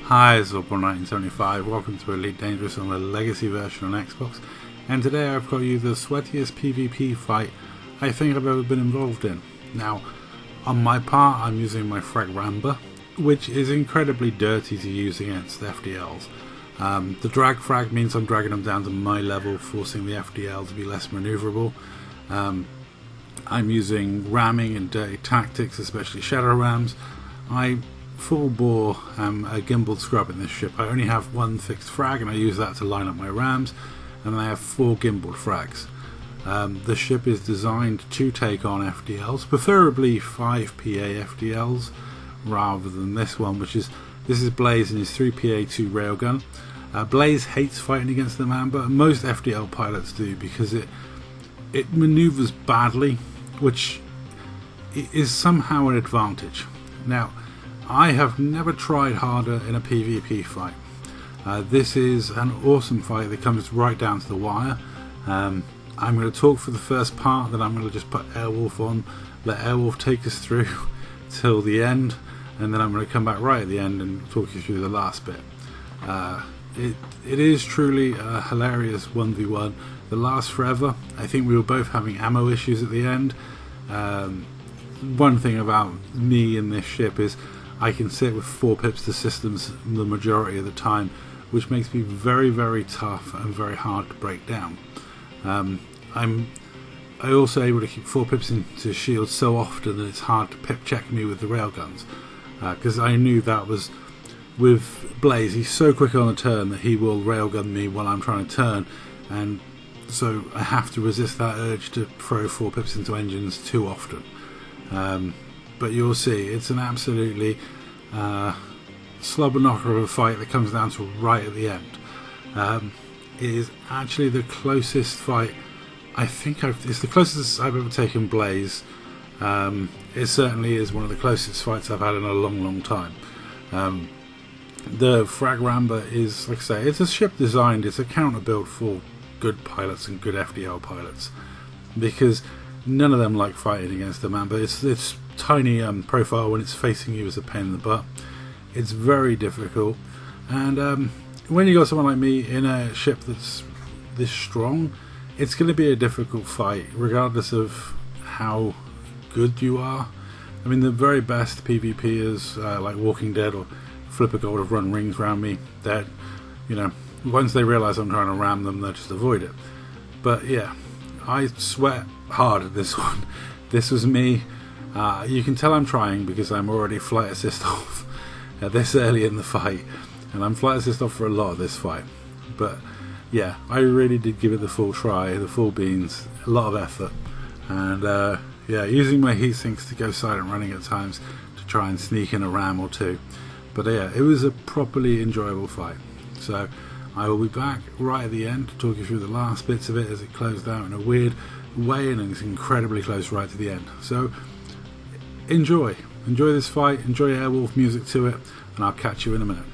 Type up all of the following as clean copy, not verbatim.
Hi, it's Zoppo1975. Welcome to Elite Dangerous on the Legacy version on Xbox. And today I've got you the sweatiest PvP fight I think I've ever been involved in. Now, on my part, I'm using my Frag Ramber, which is incredibly dirty to use against FDLs. The drag frag means I'm dragging them down to my level, forcing the FDL to be less maneuverable. I'm using ramming and dirty tactics, especially shadow rams. I full bore a gimbaled scrub in this ship. I only have one fixed frag and I use that to line up my rams, and I have 4 gimbaled frags. The ship is designed to take on FDLs, preferably 5 PA FDLs rather than this one, this is Blaze and his 3 PA 2 railgun. Blaze hates fighting against the Mamba, and most FDL pilots do, because it maneuvers badly, which is somehow an advantage. Now, I have never tried harder in a PvP fight. This is an awesome fight that comes right down to the wire. I'm going to talk for the first part, then I'm going to just put Airwolf on, let Airwolf take us through till the end, and then I'm going to come back right at the end and talk you through the last bit. It is truly a hilarious 1v1 that lasts forever. I think we were both having ammo issues at the end. One thing about me in this ship is I can sit with 4 pips to systems the majority of the time, which makes me very, very tough and very hard to break down. I'm also able to keep 4 pips into shields so often that it's hard to pip check me with the railguns, because I knew that was with Blaze. He's so quick on the turn that he will railgun me while I'm trying to turn, and so I have to resist that urge to throw 4 pips into engines too often. But you'll see, it's an absolutely slobber knocker of a fight that comes down to right at the end. It is actually the closest fight it's the closest I've ever taken Blaze. It certainly is one of the closest fights I've had in a long, long time. The Frag Ramber is, like I say, it's a ship designed, it's a counter build for good pilots and good FDL pilots, because none of them like fighting against the Mamba. It's tiny profile when it's facing you is a pain in the butt. It's very difficult, and when you got someone like me in a ship that's this strong, it's going to be a difficult fight regardless of how good you are. I mean, the very best PvPers like Walking Dead or Flipper Gold have run rings around me that, once they realise I'm trying to ram them, they'll just avoid it. But yeah, I sweat hard at this one. This was me. You can tell I'm trying because I'm already flight assist off this early in the fight, and I'm flight assist off for a lot of this fight. But yeah, I really did give it the full try, the full beans, a lot of effort, and yeah, using my heat sinks to go silent running at times to try and sneak in a ram or two. But yeah, it was a properly enjoyable fight. So I will be back right at the end to talk you through the last bits of it as it closed out in a weird way, and it's incredibly close right to the end. So enjoy this fight, enjoy Airwolf music to it, and I'll catch you in a minute.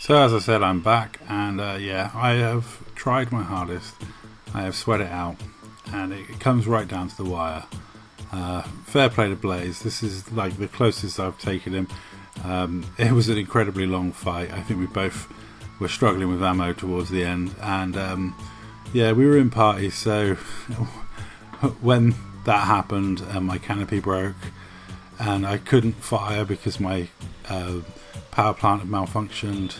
So as I said, I'm back, and yeah, I have tried my hardest. I have sweat it out, and it comes right down to the wire. Fair play to Blaze. This is like the closest I've taken him. It was an incredibly long fight. I think we both were struggling with ammo towards the end, and yeah, we were in party, so when that happened and my canopy broke and I couldn't fire because my power plant had malfunctioned,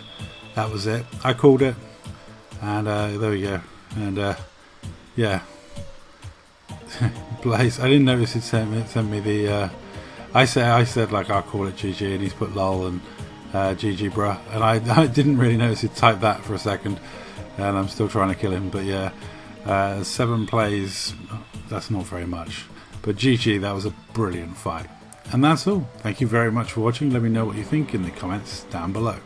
that was it. I called it, and there we go. And yeah, Blaze, I didn't notice he'd sent me the I said like, I'll call it GG, and he's put lol and GG bruh, and I didn't really notice he'd typed that for a second, and I'm still trying to kill him. But yeah, 7 plays, that's not very much, but GG, that was a brilliant fight. And that's all. Thank you very much for watching. Let me know what you think in the comments down below.